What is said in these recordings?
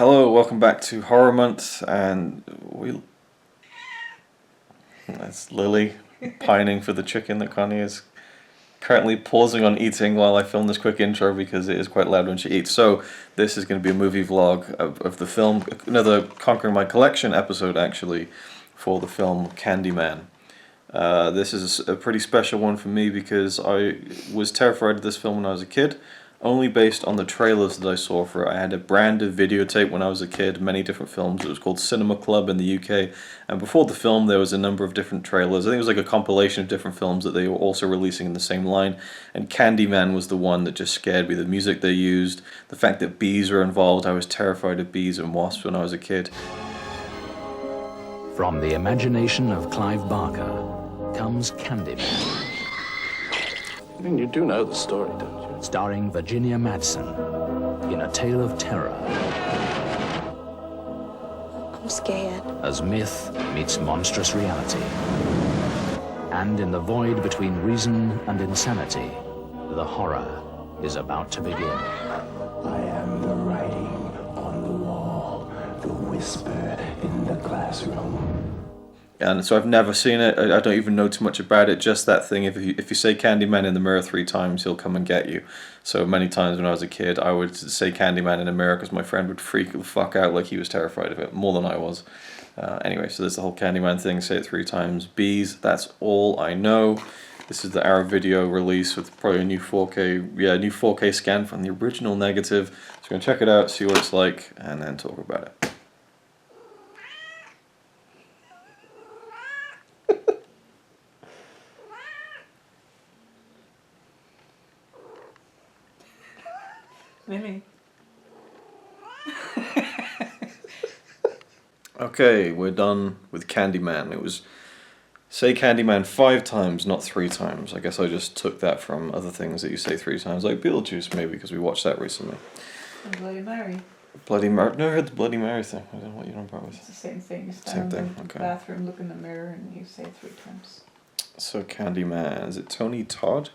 Hello, welcome back to Horror Month, and that's Lily pining for the chicken that Connie is currently pausing on eating while I film this quick intro because it is quite loud when she eats. So this is going to be a movie vlog of the film, another Conquering My Collection episode actually, for the film Candyman. This is a pretty special one for me because I was terrified of this film when I was a kid, only based on the trailers that I saw for it. I had a branded videotape when I was a kid, many different films. It was called Cinema Club in the UK, and before the film there was a number of different trailers. I think it was like a compilation of different films that they were also releasing in the same line, and Candyman was the one that just scared me. The music they used, the fact that bees were involved. I was terrified of bees and wasps when I was a kid. From the imagination of Clive Barker comes Candyman. I mean, you do know the story, don't you? Starring Virginia Madsen in a tale of terror. I'm scared. As myth meets monstrous reality. And in the void between reason and insanity, the horror is about to begin. I am the writing on the wall, the whisper in the classroom. And so I've never seen it. I don't even know too much about it. Just that thing, if you say Candyman in the mirror 3 times, he'll come and get you. So many times when I was a kid, I would say Candyman in the mirror because my friend would freak the fuck out like he was terrified of it, more than I was. Anyway, so there's the whole Candyman thing, say it 3 times. Bees, that's all I know. This is the Arrow video release with probably a new 4K scan from the original negative. So we're going to check it out, see what it's like, and then talk about it. Mimi. Okay, we're done with Candyman. It was say Candyman 5 times, not 3 times. I guess I just took that from other things that you say 3 times, like Beetlejuice maybe, because we watched that recently. And Bloody Mary. Bloody Mary. No, I heard the Bloody Mary thing. I don't know what you're on about with. It's the same thing. You Same stand thing, in the okay. bathroom, look in the mirror, and you say it 3 times. So Candyman, is it Tony Todd?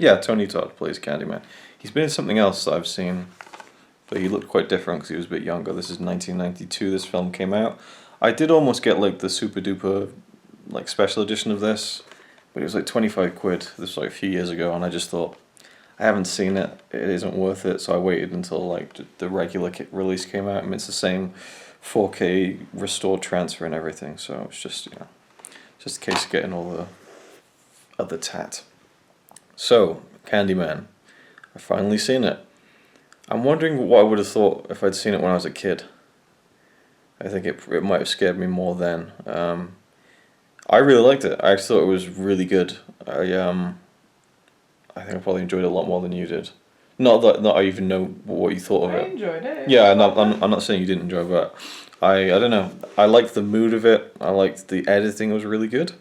Yeah, Tony Todd plays Candyman. He's been in something else that I've seen, but he looked quite different because he was a bit younger. This is 1992, this film came out. I did almost get like the super duper like special edition of this, but it was like 25 quid. This was like a few years ago, and I just thought, I haven't seen it, it isn't worth it, so I waited until like the regular release came out. I mean, it's the same 4K restored transfer and everything, so it's just, you know, just a case of getting all the other tat. So, Candyman. I've finally seen it. I'm wondering what I would have thought if I'd seen it when I was a kid. I think it might have scared me more then. I really liked it. I thought it was really good. I think I probably enjoyed it a lot more than you did. Not that I even know what you thought of it. I enjoyed it. Yeah, I'm not saying you didn't enjoy it, but I don't know. I liked the mood of it. I liked the editing was really good.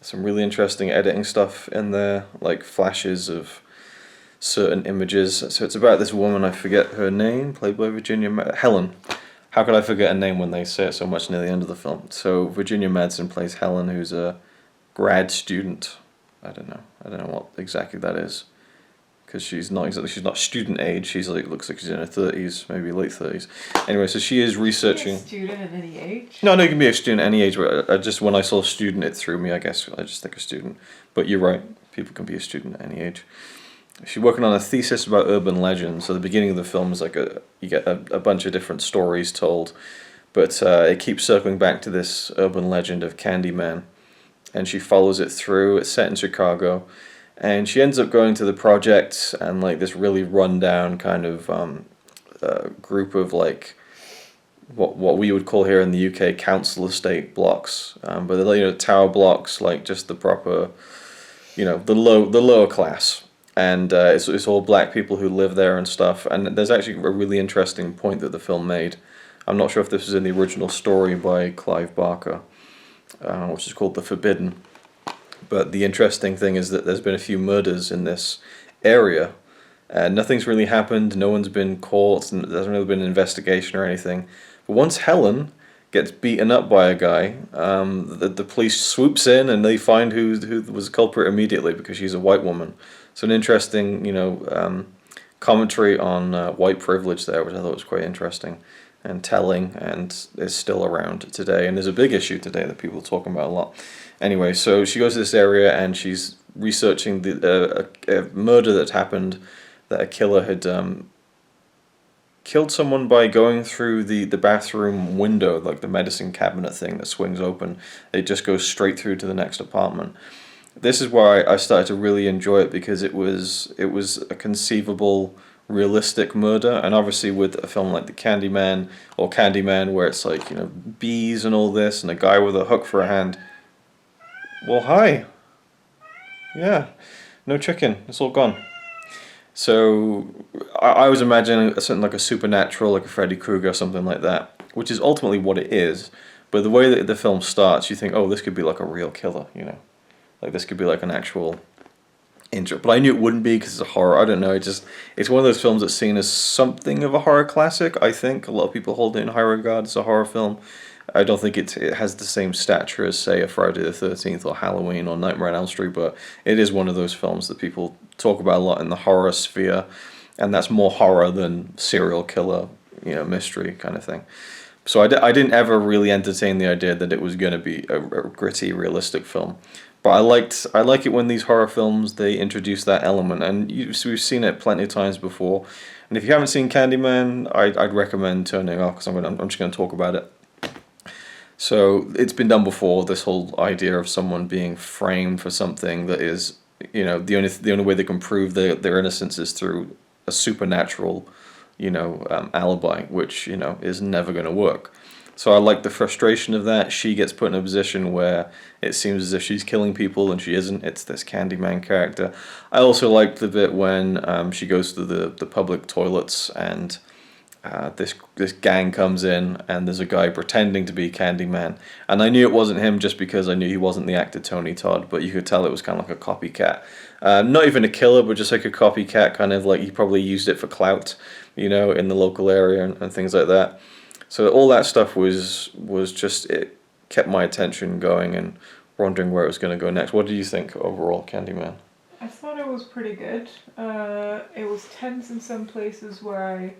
Some really interesting editing stuff in there, like flashes of certain images. So it's about this woman, I forget her name, played by Helen. How could I forget a name when they say it so much near the end of the film? So Virginia Madsen plays Helen, who's a grad student. I don't know what exactly that is, because she's not student age. She's like, looks like she's in her 30s, maybe late 30s. Anyway, so she is researching. Is she a student at any age? No, you can be a student at any age. But I just, when I saw student, it threw me. I guess I just think a student. But you're right. People can be a student at any age. She's working on a thesis about urban legends. So the beginning of the film is like you get a bunch of different stories told, but it keeps circling back to this urban legend of Candyman, and she follows it through. It's set in Chicago. And she ends up going to the project and like this really rundown kind of group of like what we would call here in the UK council estate blocks, but they're tower blocks, like just the proper, the lower class, and it's all black people who live there and stuff. And there's actually a really interesting point that the film made. I'm not sure if this was in the original story by Clive Barker, which is called The Forbidden. But the interesting thing is that there's been a few murders in this area, and nothing's really happened. No one's been caught. And there hasn't really been an investigation or anything. But once Helen gets beaten up by a guy, the police swoops in and they find who was the culprit immediately because she's a white woman. So an interesting, commentary on white privilege there, which I thought was quite interesting and telling, and is still around today, and is a big issue today that people are talking about a lot. Anyway, so she goes to this area and she's researching a murder that happened, that a killer had killed someone by going through the bathroom window, like the medicine cabinet thing that swings open. It just goes straight through to the next apartment. This is why I started to really enjoy it, because it was a conceivable, realistic murder. And obviously with a film like the Candyman, where it's like, you know, bees and all this, and a guy with a hook for a hand. Well, hi. Yeah, no chicken. It's all gone. So I was imagining something like a supernatural, like a Freddy Krueger or something like that, which is ultimately what it is. But the way that the film starts, you think, oh, this could be like a real killer, you know, like this could be like an actual intro. But I knew it wouldn't be, because it's a horror. I don't know. It's one of those films that's seen as something of a horror classic. I think a lot of people hold it in high regard as a horror film. I don't think it has the same stature as, say, a Friday the 13th or Halloween or Nightmare on Elm Street, but it is one of those films that people talk about a lot in the horror sphere, and that's more horror than serial killer, you know, mystery kind of thing. So I didn't ever really entertain the idea that it was going to be a gritty, realistic film. But I like it when these horror films, they introduce that element, and we've seen it plenty of times before. And if you haven't seen Candyman, I'd recommend turning off, because I'm just going to talk about it. So it's been done before, this whole idea of someone being framed for something that is, you know, the only way they can prove their innocence is through a supernatural, you know, alibi, which, you know, is never going to work. So I like the frustration of that. She gets put in a position where it seems as if she's killing people and she isn't. It's this Candyman character. I also liked the bit when she goes to the public toilets, and this gang comes in, and there's a guy pretending to be Candyman, and I knew it wasn't him just because I knew he wasn't the actor Tony Todd, but you could tell it was kind of like a copycat, not even a killer, but just like a copycat, kind of like he probably used it for clout, you know, in the local area and things like that. So all that stuff was just, it kept my attention going and wondering where it was going to go next. What did you think overall, Candyman? I thought it was pretty good. It was tense in some places where I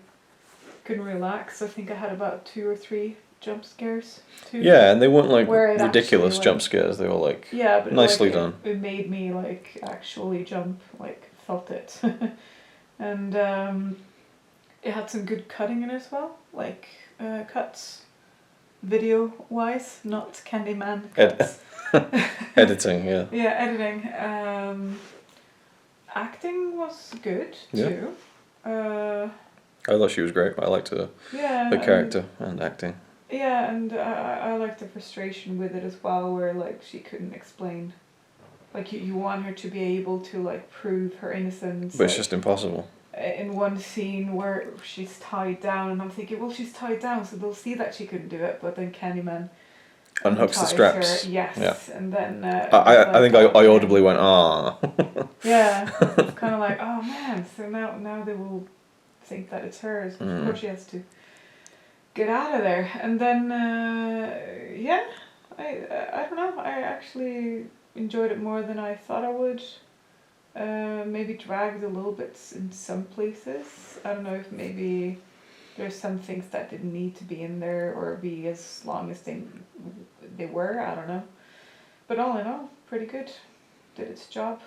couldn't relax. I think I had about 2 or 3 jump scares too. Yeah, and they weren't like where it ridiculous actually, jump scares. They were like, yeah, but nicely like, done. It made me like actually jump, like felt it. And it had some good cutting in it as well, like cuts video wise, not Candyman cuts. Editing, yeah. Yeah, editing. Acting was good too. I thought she was great. I liked her, Yeah, the character and acting. Yeah, and I liked the frustration with it as well, where like she couldn't explain. Like you want her to be able to like prove her innocence. But it's just impossible. In one scene where she's tied down, and I'm thinking, well, she's tied down, so they'll see that she couldn't do it. But then Candyman unhooks the straps. Her, yes, yeah. and then I think I audibly went, ah. Yeah, it's kind of like, oh man, so now they will think that it's hers. Of course she has to get out of there. And then yeah, I don't know, I actually enjoyed it more than I thought I would. Maybe dragged a little bit in some places. I don't know if maybe there's some things that didn't need to be in there or be as long as they were. I don't know, but all in all, pretty good. Did its job.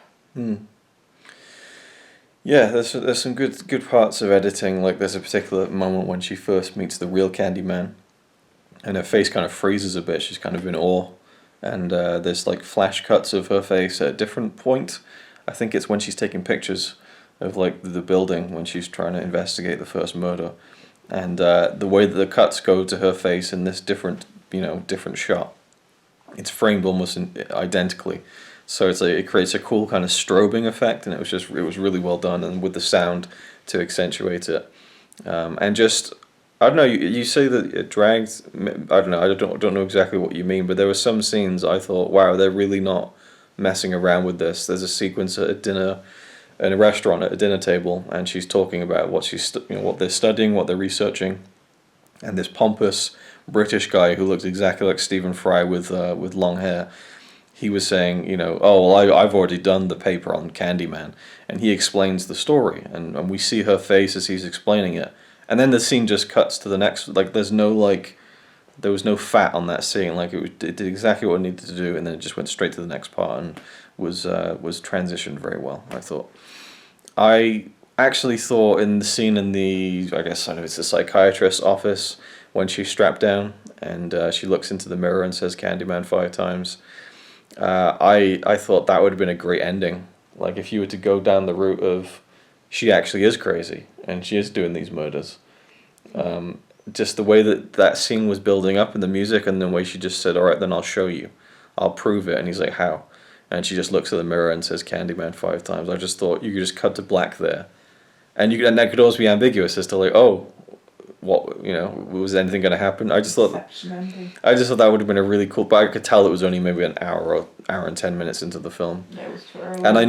Yeah, there's some good parts of editing. Like there's a particular moment when she first meets the real Candyman, and her face kind of freezes a bit. She's kind of in awe, and there's like flash cuts of her face at a different point. I think it's when she's taking pictures of like the building when she's trying to investigate the first murder, and the way that the cuts go to her face in this different shot, it's framed almost identically. So it's like it creates a cool kind of strobing effect, and it was really well done, and with the sound to accentuate it, and just I don't know. You say that it dragged. I don't know. I don't know exactly what you mean, but there were some scenes I thought, wow, they're really not messing around with this. There's a sequence at a dinner, in a restaurant at a dinner table, and she's talking about what what they're studying, what they're researching, and this pompous British guy who looks exactly like Stephen Fry with long hair. he was saying, you know, oh, well, I've already done the paper on Candyman, and he explains the story, and we see her face as he's explaining it, and then the scene just cuts to the next, like, there was no fat on that scene, like, it did exactly what it needed to do, and then it just went straight to the next part, and was transitioned very well, I thought. I actually thought in the scene in the, I guess, I know it's the psychiatrist's office, when she's strapped down, and she looks into the mirror and says Candyman 5 times, I thought that would have been a great ending. Like, if you were to go down the route of she actually is crazy and she is doing these murders. Just the way that scene was building up and the music, and the way she just said, all right, then I'll show you. I'll prove it. And he's like, how? And she just looks at the mirror and says Candyman 5 times. I just thought you could just cut to black there. And that could also be ambiguous as to, like, oh, what, you know, was anything going to happen? I just thought that would have been a really cool, but I could tell it was only maybe an hour and 10 minutes into the film. Yeah, it was too early. And I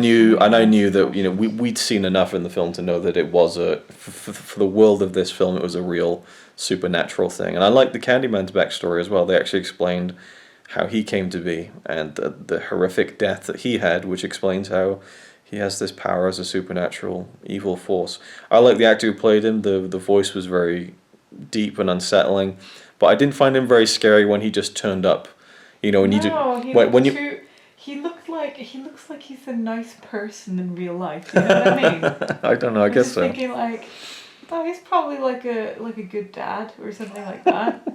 knew that, you know, we'd seen enough in the film to know that it was for the world of this film, it was a real supernatural thing. And I liked the Candyman's backstory as well. They actually explained how he came to be, and the horrific death that he had, which explains how he has this power as a supernatural evil force. I like the actor who played him. The voice was very deep and unsettling, but I didn't find him very scary when he just turned up. You know, he looks like he's a nice person in real life. You know what I mean? I don't know. I guess so. Thinking like, oh, he's probably like a good dad or something like that.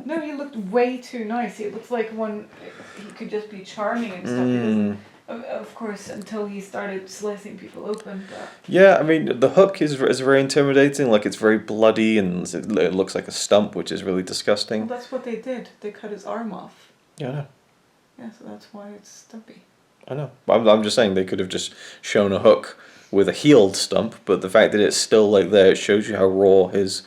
No, he looked way too nice. It looks like he could just be charming and stuff. He doesn't, of course, until he started slicing people open. But. Yeah, I mean, the hook is very intimidating. Like, it's very bloody, and it looks like a stump, which is really disgusting. Well, that's what they did. They cut his arm off. Yeah, I know. Yeah, so that's why it's stumpy. I know. I'm just saying they could have just shown a hook with a healed stump, but the fact that it's still like there, it shows you how raw his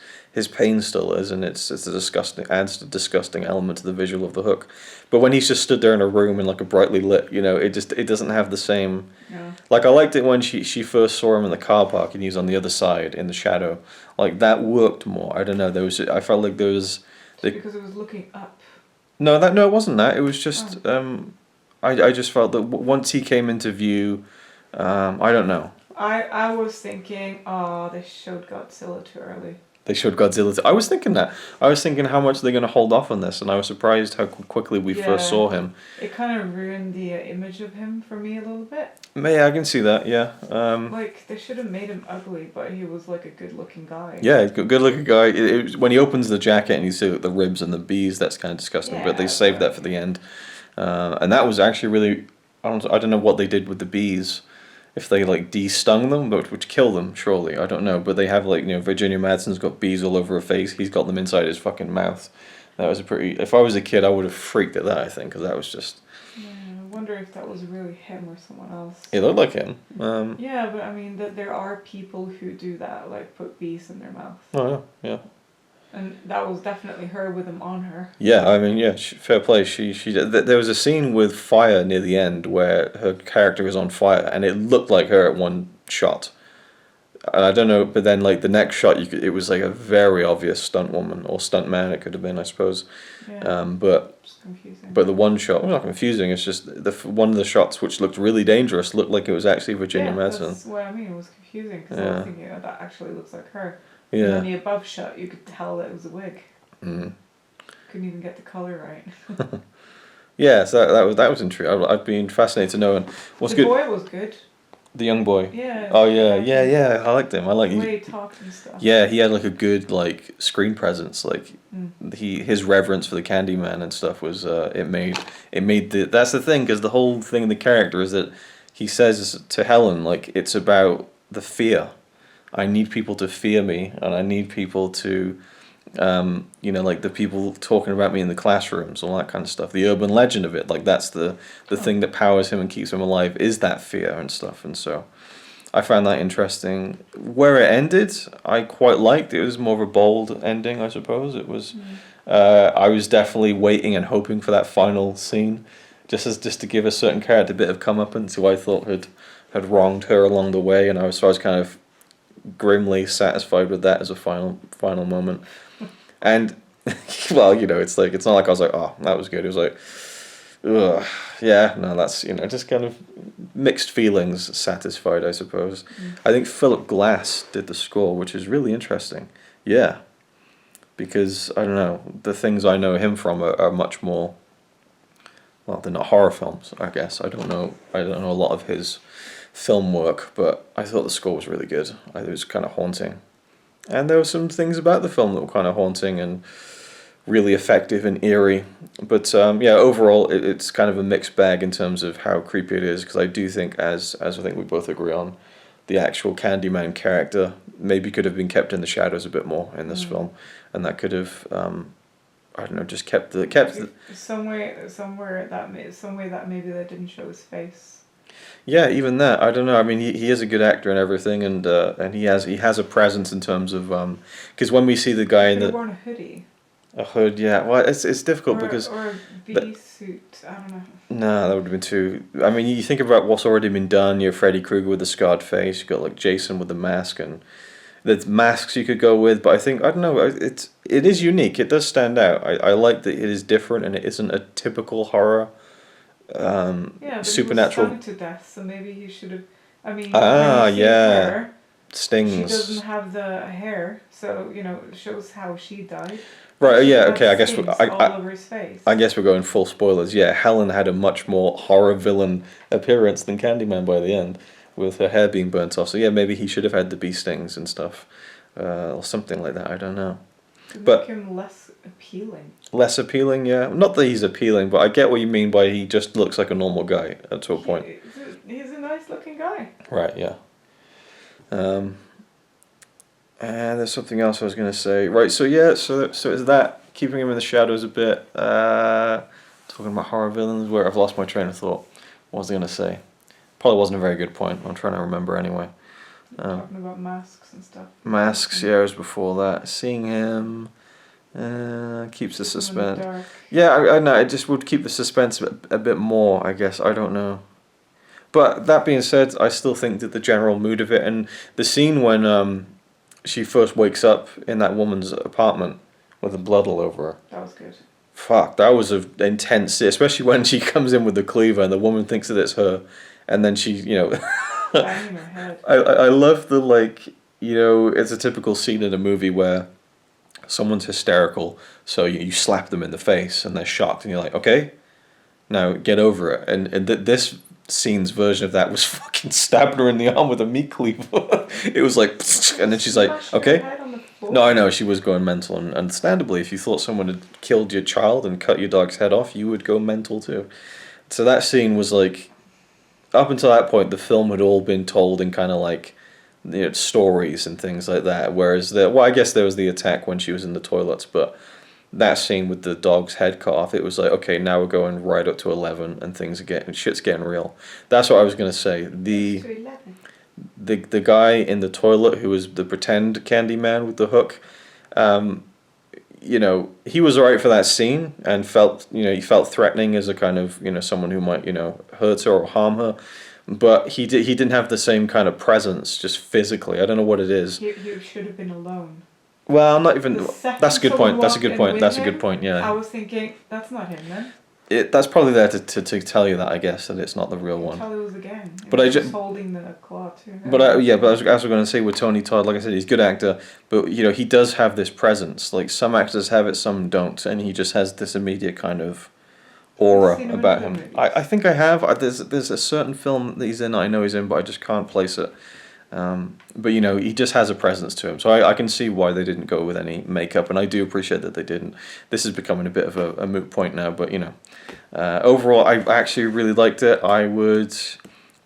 pain still is, and adds a disgusting element to the visual of the hook. But when he's just stood there in a room in like a brightly lit, you know, it doesn't have the same. Yeah. Like, I liked it when she first saw him in the car park and he was on the other side in the shadow. Like, that worked more. I don't know. I felt like there was. Because it was looking up. No, it wasn't that. It was just. I just felt that once he came into view, I don't know. I was thinking, they showed Godzilla too early. They showed Godzilla. I was thinking that. I was thinking how much they're going to hold off on this, and I was surprised how quickly we first saw him. It kind of ruined the image of him for me a little bit. Yeah, I can see that, yeah. Like, they should have made him ugly, but he was like a good-looking guy. Yeah, good-looking guy. When he opens the jacket and you see the ribs and the bees, that's kind of disgusting, but they saved that for the end. And that was actually really... I don't know what they did with the bees. If they, like, de-stung them, which kill them, surely, I don't know. But they have, like, you know, Virginia Madsen's got bees all over her face. He's got them inside his fucking mouth. That was if I was a kid, I would have freaked at that, I think, because that was just... Yeah, I wonder if that was really him or someone else. It looked like him. Yeah, but I mean, there are people who do that, like, put bees in their mouth. Oh, yeah. And that was definitely her with him on her. Yeah, I mean, yeah, fair play. She there was a scene with fire near the end where her character was on fire, and it looked like her at one shot. And I don't know, but then like the next shot, it was like a very obvious stunt woman or stunt man. It could have been, I suppose. Yeah. But it's confusing. But the one shot, well, not confusing. It's just one of the shots which looked really dangerous looked like it was actually Virginia Madsen. That's what I mean. It was confusing because I was thinking, oh, that actually looks like her. Yeah. And then the above shot, you could tell that it was a wig. Mm. Couldn't even get the color right. Yeah, so that was intriguing. I've been fascinated to know. And what's good? The boy was good. The young boy. Yeah. Oh yeah. I liked him. I like the way he talked and stuff. Yeah, he had like a good like screen presence. Like his reverence for the Candyman and stuff was it made that's the thing, because the whole thing in the character is that he says to Helen, like, it's about the fear. I need people to fear me, and I need people to, like the people talking about me in the classrooms, all that kind of stuff. The urban legend of it, like that's the thing that powers him and keeps him alive, is that fear and stuff. And so I found that interesting. Where it ended, I quite liked. It was more of a bold ending, I suppose. It was. I was definitely waiting and hoping for that final scene, just to give a certain character a bit of comeuppance who I thought had wronged her along the way, and I was kind of grimly satisfied with that as a final moment. And well, it's like, it's not like I was like, oh, that was good. It was like, Ugh, yeah, no, that's, you know, just kind of mixed feelings, satisfied, I suppose. I think Philip Glass did the score, which is really interesting. Yeah, because, I don't know, the things I know him from are much more, well, they're not horror films, I guess. I don't know a lot of his film work, but I thought the score was really good. I thought it was kind of haunting. And there were some things about the film that were kind of haunting and really effective and eerie. But yeah, overall, it's kind of a mixed bag in terms of how creepy it is, because I do think, as I think we both agree on, the actual Candyman character maybe could have been kept in the shadows a bit more in this film, and that could have, I don't know, just kept the some way that maybe they didn't show his face. Yeah, even that, I don't know. I mean, he is a good actor and everything, and he has a presence in terms of, because when we see the guy in Could have the worn a hoodie. a hood, yeah. Well, it's difficult because Or a bee suit. I don't know. no, that would have been too. I mean, you think about what's already been done. You have Freddy Krueger with the scarred face. You got like Jason with the mask, and there's masks you could go with. But I think, I don't know. It is unique. It does stand out. I like that it is different and it isn't a typical horror. Yeah, but supernatural. he was stung to death, so maybe he should have. I mean, Ah, when you see yeah. her, Stings. she doesn't have the hair, so you know it shows how she died. Right. She Yeah. had Okay. I guess stings all over his face. I guess we're going full spoilers. Yeah, Helen had a much more horror villain appearance than Candyman by the end, with her hair being burnt off. So yeah, maybe he should have had the bee stings and stuff, or something like that. I don't know. To But- make him less appealing. Less appealing, yeah. Not that he's appealing, but I get what you mean by he just looks like a normal guy to a point. He's a nice looking guy. Right. Yeah. And there's something else I was going to say. Right. So yeah. So it's that keeping him in the shadows a bit. Talking about horror villains, where I've lost my train of thought. What was I going to say? Probably wasn't a very good point. I'm trying to remember anyway. Talking about masks and stuff. Masks, yeah, it was before that. Seeing him keeps the In the suspense. dark. Yeah, I know. It just would keep the suspense a bit more, I guess. I don't know. But that being said, I still think that the general mood of it, and the scene when she first wakes up in that woman's apartment with the blood all over her. That was good. Fuck, that was an intense, especially when she comes in with the cleaver and the woman thinks that it's her, and then she, you know. Banging her head. I love the, like, you know, it's a typical scene in a movie where someone's hysterical, so you slap them in the face and they're shocked, and you're like, okay, now get over it. And this scene's version of that was fucking stabbing her in the arm with a meat cleaver. It was like, and then she's like, Smashed her okay. head on the floor. No, I know, she was going mental, and understandably, if you thought someone had killed your child and cut your dog's head off, you would go mental too. So that scene was like, up until that point, the film had all been told in kind of like, you know, stories and things like that. Whereas I guess there was the attack when she was in the toilets, but that scene with the dog's head cut off, it was like, okay, now we're going right up to 11, and shit's getting real. That's what I was gonna say. To 11. The guy in the toilet who was the pretend Candyman with the hook, you know, he was alright for that scene and he felt threatening as a kind of, you know, someone who might, you know, hurt her or harm her, but he didn't have the same kind of presence just physically. I don't know what it is. He should have been alone. Well, not even. The second That's a good someone point. That's a walked good in point. with That's a him, good point. I Yeah. was thinking, that's not him then. That's probably there to tell you that, I guess, that it's not the real one. Tell it was again. But He I was holding the claw too. But as I was going to say with Tony Todd, like I said, he's a good actor, but you know he does have this presence. Like some actors have it, some don't, and he just has this immediate kind of aura seen him in about other him. movies? I think I have. There's a certain film that he's in that I know he's in, but I just can't place it. But you know he just has a presence to him, so I can see why they didn't go with any makeup, and I do appreciate that they didn't. This is becoming a bit of a moot point now, but you know, overall I actually really liked it. I would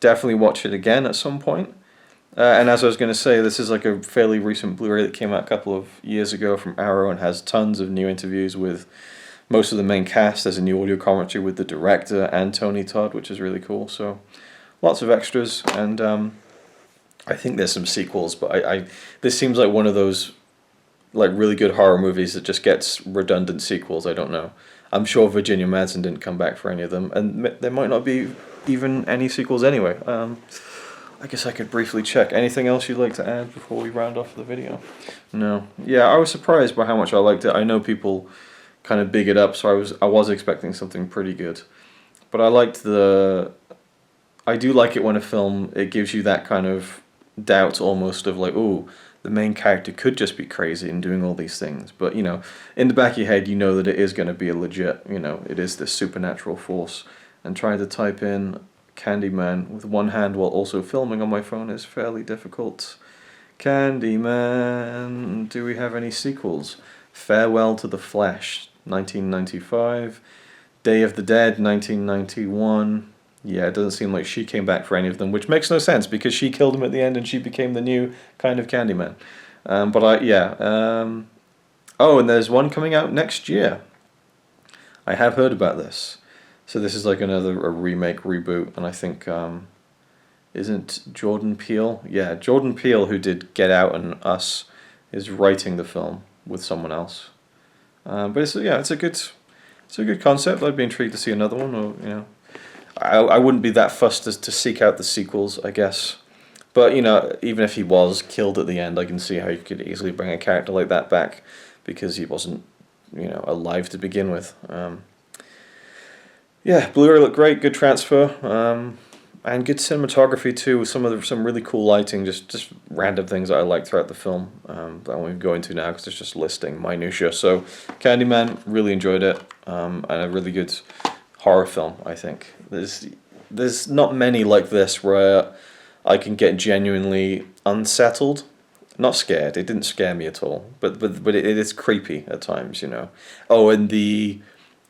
definitely watch it again at some point. And as I was going to say, this is like a fairly recent Blu-ray that came out a couple of years ago from Arrow and has tons of new interviews with most of the main cast. There's a new audio commentary with the director and Tony Todd, which is really cool. So lots of extras, and I think there's some sequels, but this seems like one of those like really good horror movies that just gets redundant sequels. I don't know. I'm sure Virginia Madsen didn't come back for any of them, and there might not be even any sequels anyway. I guess I could briefly check. Anything else you'd like to add before we round off the video? No. Yeah, I was surprised by how much I liked it. I know people kind of big it up, so I was expecting something pretty good. But I liked I do like it when a film, it gives you that kind of doubt almost of like, oh, the main character could just be crazy and doing all these things. But, you know, in the back of your head, you know that it is going to be a legit, you know, it is this supernatural force. And trying to type in Candyman with one hand while also filming on my phone is fairly difficult. Candyman, do we have any sequels? Farewell to the Flesh, 1995. Day of the Dead, 1991. Yeah, it doesn't seem like she came back for any of them, which makes no sense because she killed him at the end and she became the new kind of Candyman. Oh, and there's one coming out next year. I have heard about this. So this is like a remake, reboot, and I think, isn't Jordan Peele? Yeah, Jordan Peele, who did Get Out and Us, is writing the film with someone else. But it's a good concept. I'd be intrigued to see another one, or you know. I wouldn't be that fussed as to seek out the sequels, I guess. But, you know, even if he was killed at the end, I can see how you could easily bring a character like that back because he wasn't, you know, alive to begin with. Yeah, Blu-ray looked great, good transfer, and good cinematography too, with some really cool lighting, just random things that I liked throughout the film that I won't go into now because it's just listing minutia. So, Candyman, really enjoyed it, and a really good horror film, I think. There's not many like this where I can get genuinely unsettled. Not scared. It didn't scare me at all. But it is creepy at times, you know. Oh, and the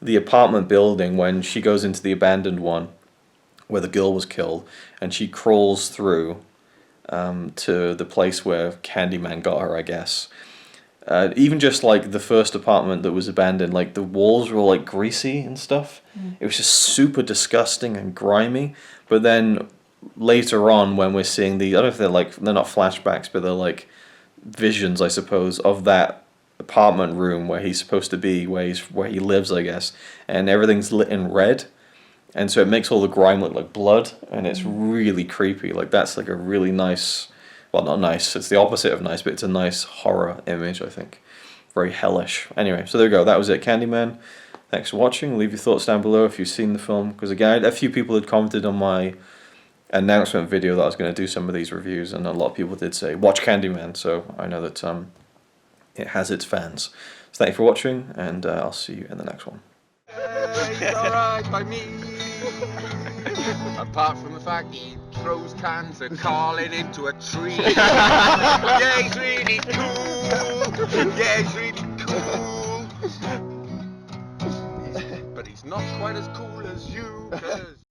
apartment building when she goes into the abandoned one where the girl was killed and she crawls through to the place where Candyman got her, I guess. Even just like the first apartment that was abandoned, like the walls were all like greasy and stuff. It was just super disgusting and grimy. But then later on, when we're seeing I don't know if they're not flashbacks, but they're like visions, I suppose, of that apartment room where he's supposed to be, where he lives, I guess, and everything's lit in red, and so it makes all the grime look like blood, and it's really creepy. Like that's like a really nice. Well, not nice, it's the opposite of nice, but it's a nice horror image, I think. Very hellish. Anyway, so there we go, that was it, Candyman. Thanks for watching, leave your thoughts down below if you've seen the film, because again, a few people had commented on my announcement video that I was going to do some of these reviews, and a lot of people did say, watch Candyman, so I know that it has its fans. So thank you for watching, and I'll see you in the next one. It's alright by me. Apart from the fact he throws cans and calling into a tree. Yeah, he's really cool. Yeah, he's really cool. But he's not quite as cool as you.